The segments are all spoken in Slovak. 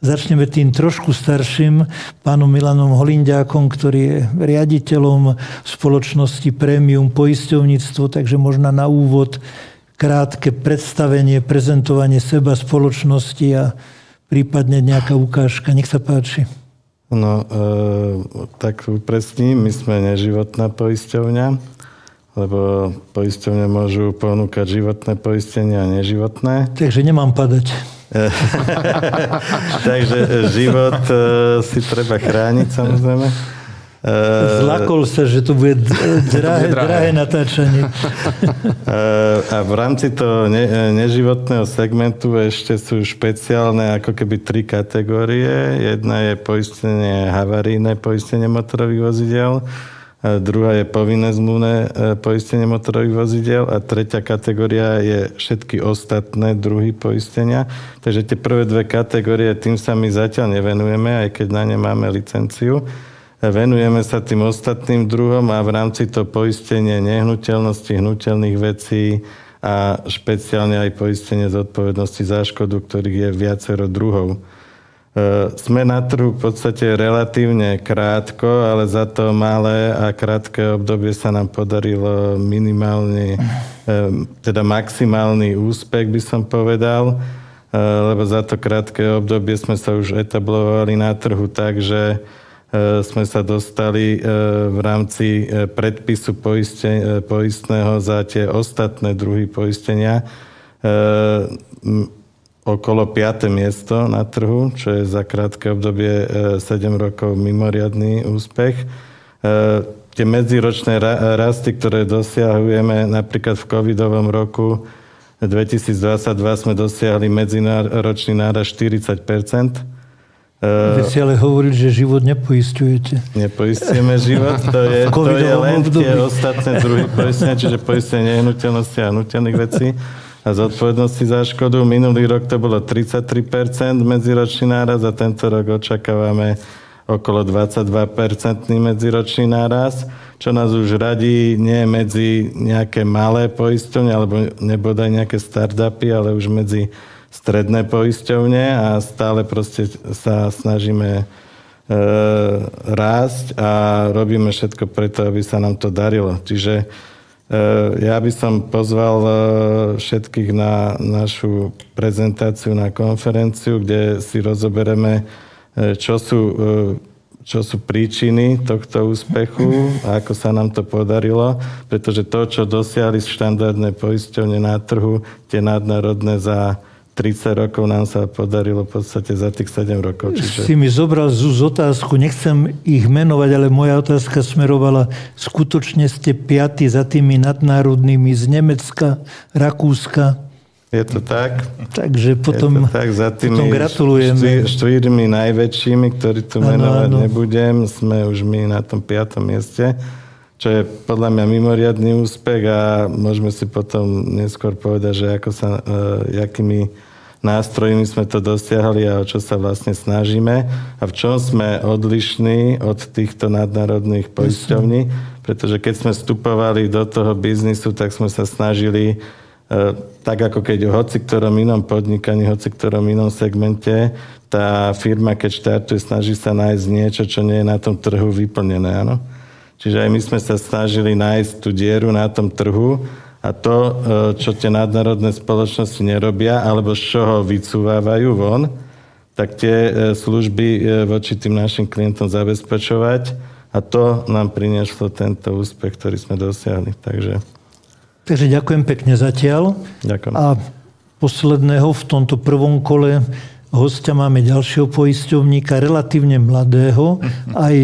Začneme tým trošku starším, pánom Milanom Holinďákom, ktorý je riaditeľom spoločnosti Premium poisťovníctvo, takže možno na úvod krátke predstavenie, prezentovanie seba, spoločnosti a prípadne nejaká ukážka. Nech sa páči. No, tak upresním, my sme neživotná poisťovňa, lebo poisťovne môžu ponúkať životné poistenie a neživotné. Takže nemám padať. Takže život si treba chrániť, samozrejme. Zlakol sa, že to bude drahé natáčanie. A v rámci toho neživotného segmentu ešte sú špeciálne ako keby 3 kategórie. Jedna je poistenie havarijné, poistenie motorových vozidiel. Druhá je povinné zmluvné poistenie motorových vozidiel a tretia kategória je všetky ostatné druhy poistenia. Takže tie prvé 2 kategórie, tým sa my zatiaľ nevenujeme, aj keď na ne máme licenciu. Venujeme sa tým ostatným druhom a v rámci toho poistenie nehnuteľnosti, hnuteľných vecí a špeciálne aj poistenie zodpovednosti za škodu, ktorých je viacero druhov. Sme na trhu v podstate relatívne krátko, ale za to malé a krátke obdobie sa nám podarilo minimálny, teda maximálny úspech, by som povedal, lebo za to krátke obdobie sme sa už etablovali na trhu tak, že sme sa dostali v rámci predpisu poistného za tie ostatné druhy poistenia okolo 5. miesto na trhu, čo je za krátke obdobie 7 rokov mimoriadny úspech. Tie medziročné rasty, ktoré dosiahujeme, napríklad v covidovom roku 2022 sme dosiahli medziročný nárast 40%. Vy si ale hovorili, že život nepoisťujete. Nepoistujeme život, to je len tie ostatné druhy poistenia, čiže poistenie nehnuteľnosti a hnuteľných vecí a zodpovednosti za škodu. Minulý rok to bolo 33% medziročný náraz a tento rok očakávame okolo 22% medziročný náraz, čo nás už radí nie medzi nejaké malé poisťovne alebo nebodaj nejaké startupy, ale už medzi stredné poisťovne a stále proste sa snažíme rásť a robíme všetko preto, aby sa nám to darilo. Čiže ja by som pozval všetkých na našu prezentáciu, na konferenciu, kde si rozoberieme, čo sú príčiny tohto úspechu a ako sa nám to podarilo, pretože to, čo dosiahli štandardné poisťovne na trhu, tie nadnárodné za 30 rokov nám sa podarilo v podstate za tých 7 rokov. Čiže... Si mi zobral z otázku, nechcem ich menovať, ale moja otázka smerovala, skutočne ste 5. za tými nadnárodnými z Nemecka, Rakúska. Je to tak. Takže potom, tak, za tými potom gratulujeme. 4 najväčšími, ktorí tu menovať nebudem, sme už my na tom 5. mieste, čo je podľa mňa mimoriadny úspech a môžeme si potom neskôr povedať, že jakými nástrojmi sme to dosiahli a o čo sa vlastne snažíme a v čom sme odlišní od týchto nadnárodných poisťovní, pretože keď sme vstupovali do toho biznisu, tak sme sa snažili tak ako keď o hoci ktorom inom podnikaní, hoci ktorom inom segmente, tá firma, keď štartuje, snaží sa nájsť niečo, čo nie je na tom trhu vyplnené, áno? Čiže aj my sme sa snažili nájsť tú dieru na tom trhu a to, čo tie nadnárodné spoločnosti nerobia, alebo z čoho vycúvávajú von, tak tie služby voči tým našim klientom zabezpečovať a to nám prinieslo tento úspech, ktorý sme dosiahli. Takže ďakujem pekne zatiaľ. Ďakujem. A posledného v tomto prvom kole hostia máme ďalšieho poisťovníka, relatívne mladého, aj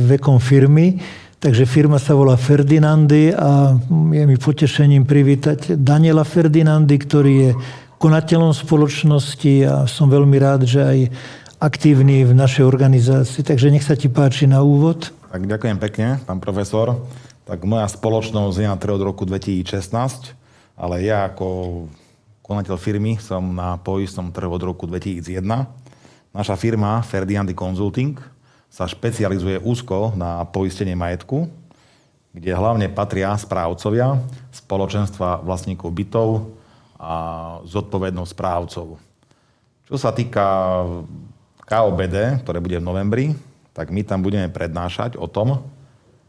vekom firmy. Takže firma sa volá Ferdinandy a je mi potešením privítať Daniela Ferdinandy, ktorý je konateľom spoločnosti a som veľmi rád, že aj aktívny v našej organizácii. Takže nech sa ti páči na úvod. Tak ďakujem pekne, pán profesor. Tak moja spoločnosť je na trhu od roku 2016, ale ja ako konateľ firmy som na poistnom trhu od roku 2001. Naša firma Ferdinandy Consulting sa špecializuje úzko na poistenie majetku, kde hlavne patria správcovia, spoločenstva vlastníkov bytov a zodpovednosť správcov. Čo sa týka KOBD, ktoré bude v novembri, tak my tam budeme prednášať o tom,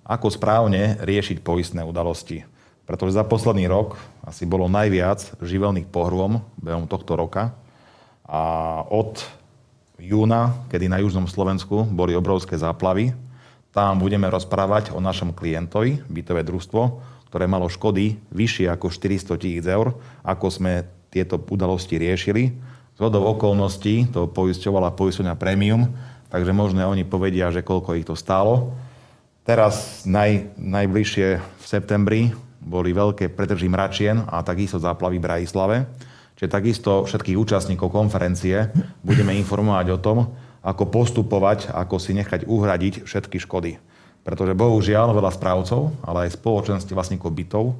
ako správne riešiť poistné udalosti. Pretože za posledný rok asi bolo najviac živelných pohrôm behom tohto roka. A od júna, kedy na južnom Slovensku boli obrovské záplavy, tam budeme rozprávať o našom klientovi, bytové družstvo, ktoré malo škody vyššie ako 400 000 eur, ako sme tieto udalosti riešili. Zhodou okolností to poisťovala poisťovňa Premium, takže možno oni povedia, že koľko ich to stálo. Teraz najbližšie v septembri boli veľké pretrží mračien a takisto záplavy v Bratislave. Čiže takisto všetkých účastníkov konferencie budeme informovať o tom, ako postupovať, ako si nechať uhradiť všetky škody. Pretože bohužiaľ veľa správcov, ale aj spoločenství vlastníkov bytov,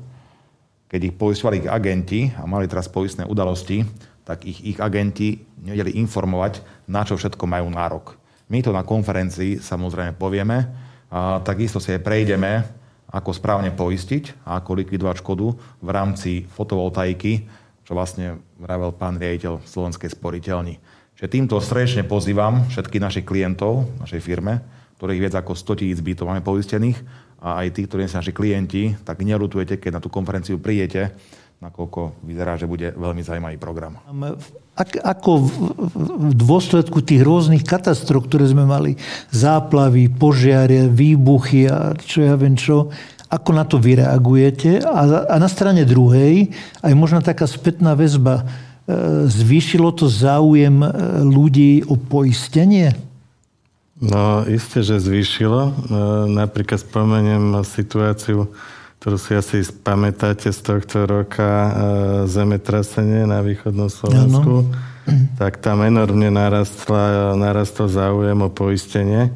keď ich poisťovali ich agenti a mali teraz poistné udalosti, tak ich agenti nevedeli informovať, na čo všetko majú nárok. My to na konferencii samozrejme povieme a takisto si aj prejdeme, ako správne poistiť a ako likvidovať škodu v rámci fotovoltaiky, čo vlastne vravel pán riaditeľ Slovenskej sporiteľni. Čiže týmto srdečne pozývam všetkých našich klientov, našej firme, ktorých viac ako 100 000 bytov máme poistených a aj tí, ktorí sú naši klienti, tak neľutujete, keď na tú konferenciu prídete, nakoľko vyzerá, že bude veľmi zaujímavý program. Ako v dôsledku tých rôznych katastrof, ktoré sme mali, záplavy, požiare, výbuchy a čo ja viem čo, ako na to vy reagujete? A na strane druhej aj možno taká spätná väzba. Zvýšilo to záujem ľudí o poistenie? No, isté, že zvýšilo. Napríklad spomeniem situáciu, ktorú si asi pamätáte z tohto roka, zemetrasenie na východnom Slovensku. Tak tam enormne narastol záujem o poistenie.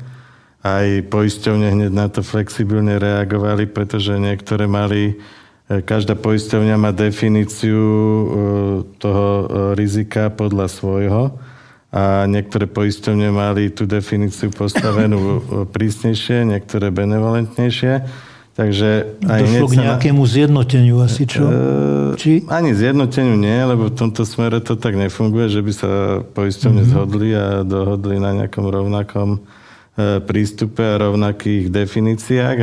Aj poisťovne hneď na to flexibilne reagovali, pretože niektoré každá poisťovňa má definíciu toho rizika podľa svojho a niektoré poisťovne mali tú definíciu postavenú prísnejšie, niektoré benevolentnejšie. Takže aj došlo k nejakému zjednoteniu asi, čo? Ani zjednoteniu nie, lebo v tomto smere to tak nefunguje, že by sa poisťovne zhodli a dohodli na nejakom rovnakom prístupe a rovnakých definíciách,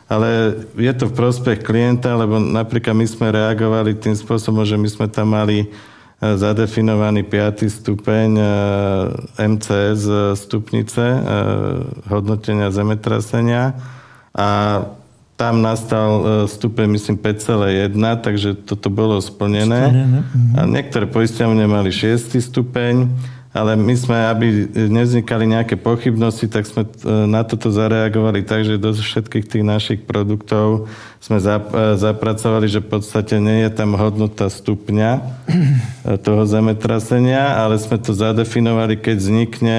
ale je to v prospech klienta, lebo napríklad my sme reagovali tým spôsobom, že my sme tam mali zadefinovaný 5. stupeň MCS stupnice hodnotenia zemetrasenia a tam nastal stupeň, myslím, 5,1, takže toto bolo splnené. A niektoré poisťovne mali 6. stupeň, ale my sme, aby nevznikali nejaké pochybnosti, tak sme na toto zareagovali tak, že do všetkých tých našich produktov sme zapracovali, že v podstate nie je tam hodnota stupňa toho zemetrasenia, ale sme to zadefinovali, keď vznikne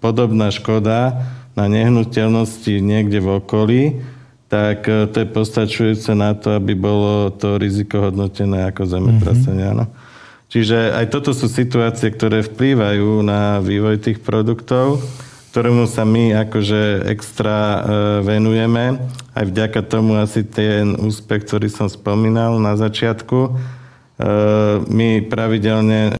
podobná škoda na nehnuteľnosti niekde v okolí, tak to je postačujúce na to, aby bolo to riziko hodnotené ako zemetrasenie. No. Čiže aj toto sú situácie, ktoré vplývajú na vývoj tých produktov, ktorému sa my akože extra venujeme. Aj vďaka tomu asi ten úspech, ktorý som spomínal na začiatku. My pravidelne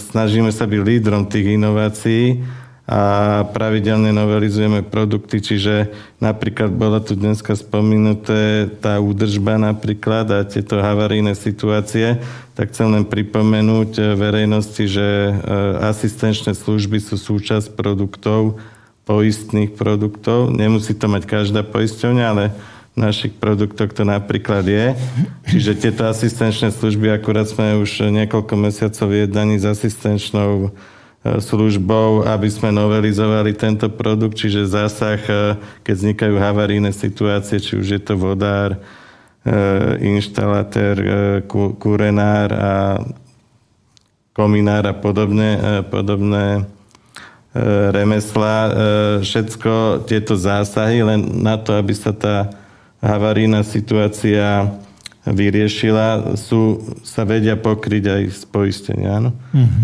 snažíme sa byť lídrom tých inovácií a pravidelne novelizujeme produkty, čiže napríklad bola tu dneska spomínuté tá údržba napríklad a tieto havarijné situácie, tak chcem len pripomenúť verejnosti, že asistenčné služby sú súčasť produktov, poistných produktov. Nemusí to mať každá poisťovňa, ale v našich produktoch to napríklad je. Čiže tieto asistenčné služby, akurát sme už niekoľko mesiacov jednaní s asistenčnou službou, aby sme novelizovali tento produkt, čiže zásah, keď vznikajú havarijné situácie, či už je to vodár, inštalatér, kurenár a kominár a podobné remeslá. Všetko tieto zásahy len na to, aby sa tá havarijná situácia vyriešila, sa vedia pokryť aj z poistenia. Áno?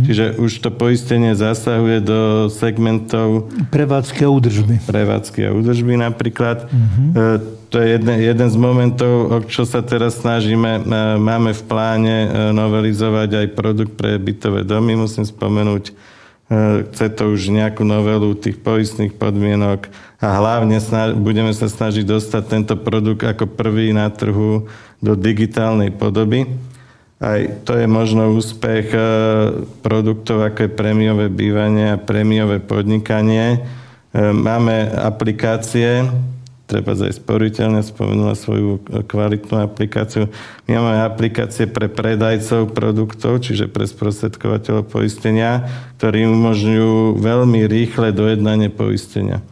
Čiže už to poistenie zasahuje do segmentov prevádzky a údržby. Prevádzky a údržby napríklad. to je jeden z momentov, o čo sa teraz snažíme. Máme v pláne novelizovať aj produkt pre bytové domy. Musím spomenúť, chce to už nejakú novelu tých poistných podmienok a hlavne budeme sa snažiť dostať tento produkt ako prvý na trhu do digitálnej podoby. Aj to je možno úspech produktov, ako je prémiové bývanie a prémiové podnikanie. Máme aplikácie, treba aj sporiteľne spomenula svoju kvalitnú aplikáciu. My máme aplikácie pre predajcov produktov, čiže pre sprostredkovateľov poistenia, ktorí umožňujú veľmi rýchle dojednanie poistenia.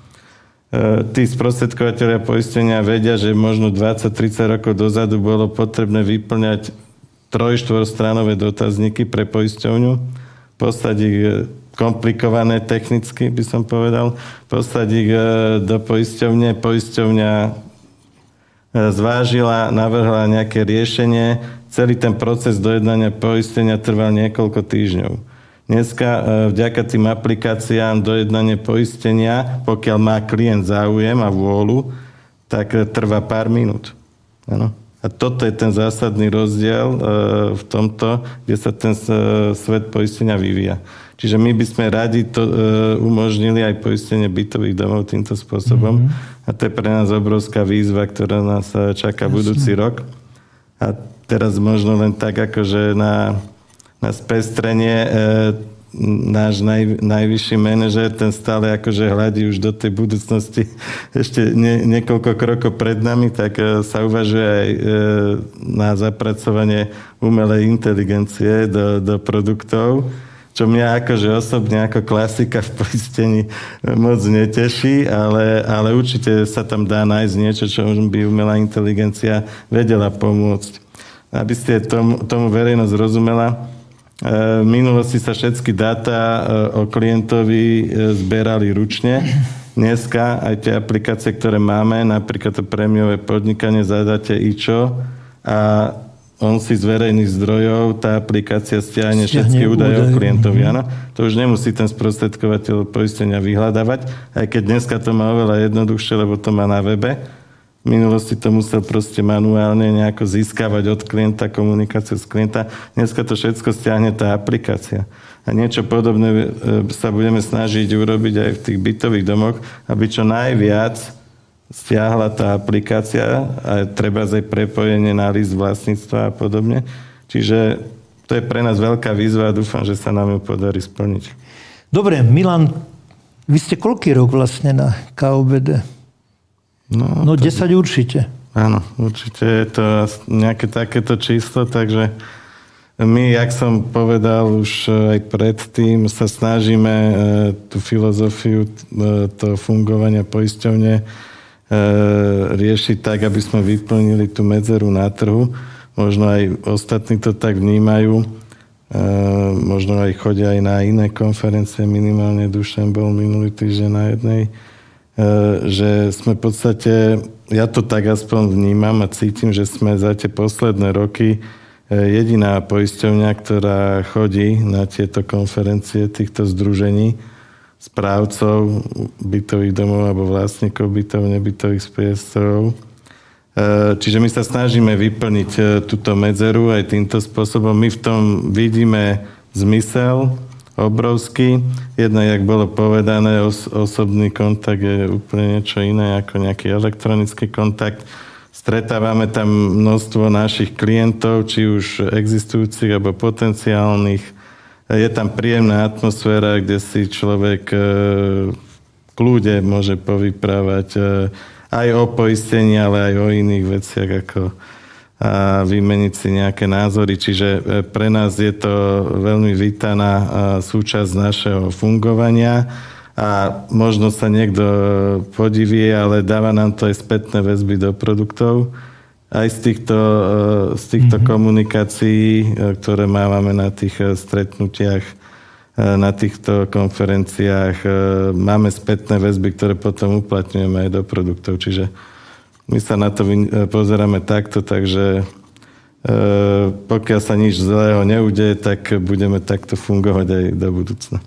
Tí sprostredkovateľia poistenia vedia, že možno 20-30 rokov dozadu bolo potrebné vyplňať 3-4 stranové dotazníky pre poisťovňu, poslať ich komplikované technicky, by som povedal, poslať ich do poisťovne. Poisťovňa zvážila, navrhla nejaké riešenie. Celý ten proces dojednania poistenia trval niekoľko týždňov. Dneska vďaka tým aplikáciám dojednanie poistenia, pokiaľ má klient záujem a vôľu, tak trvá pár minút. Áno. A toto je ten zásadný rozdiel v tomto, kde sa ten svet poistenia vyvíja. Čiže my by sme radi to umožnili aj poistenie bytových domov týmto spôsobom. A to je pre nás obrovská výzva, ktorá nás čaká budúci rok. A teraz možno len tak, akože na spestrenie náš najvyšší manažér, ten stále akože hľadí už do tej budúcnosti ešte niekoľko krokov pred nami, tak sa uvažuje aj na zapracovanie umelej inteligencie do produktov, čo mňa akože osobne ako klasika v poistení moc neteší, ale určite sa tam dá nájsť niečo, čo by umelá inteligencia vedela pomôcť. Aby ste tomu verejnosť rozumela, v minulosti sa všetky dáta o klientovi zberali ručne. Dneska aj tie aplikácie, ktoré máme, napríklad to prémiové podnikanie, zadáte IČO a on si z verejných zdrojov, tá aplikácia stiahne všetky údaje o klientovi. Áno? To už nemusí ten sprostredkovateľ poistenia vyhľadávať, aj keď dneska to má oveľa jednoduchšie, lebo to má na webe. V minulosti to musel proste manuálne nejako získavať od klienta, komunikáciu s klienta. Dneska to všetko stiahne tá aplikácia. A niečo podobné sa budeme snažiť urobiť aj v tých bytových domoch, aby čo najviac stiahla tá aplikácia a treba aj prepojenie na list vlastníctva a podobne. Čiže to je pre nás veľká výzva a dúfam, že sa nám ju podarí splniť. Dobre, Milan, vy ste koľký rok vlastne na KOBD? No 10 určite. Áno, určite je to nejaké takéto číslo, takže my, jak som povedal už aj predtým, sa snažíme tú filozofiu toho fungovania poisťovne riešiť tak, aby sme vyplnili tú medzeru na trhu. Možno aj ostatní to tak vnímajú. Možno aj chodia aj na iné konferencie, minimálne Dušan bol minulý týždeň na jednej, že sme v podstate, ja to tak aspoň vnímam a cítim, že sme za tie posledné roky jediná poisťovňa, ktorá chodí na tieto konferencie týchto združení správcov bytových domov alebo vlastníkov bytov, nebytových priestorov. Čiže my sa snažíme vyplniť túto medzeru aj týmto spôsobom. My v tom vidíme zmysel obrovský. Jedno, jak bolo povedané, osobný kontakt je úplne niečo iné ako nejaký elektronický kontakt. Stretávame tam množstvo našich klientov, či už existujúcich alebo potenciálnych. Je tam príjemná atmosféra, kde si človek v kľude môže povyprávať aj o poistení, ale aj o iných veciach ako a vymeniť si nejaké názory. Čiže pre nás je to veľmi vítaná súčasť našeho fungovania a možno sa niekto podivie, ale dáva nám to aj spätné väzby do produktov. Aj z týchto komunikácií, ktoré máme na tých stretnutiach, na týchto konferenciách, máme spätné väzby, ktoré potom uplatňujeme aj do produktov. Čiže my sa na to pozeráme takto, takže pokiaľ sa nič zlého neudeje, tak budeme takto fungovať aj do budúcna.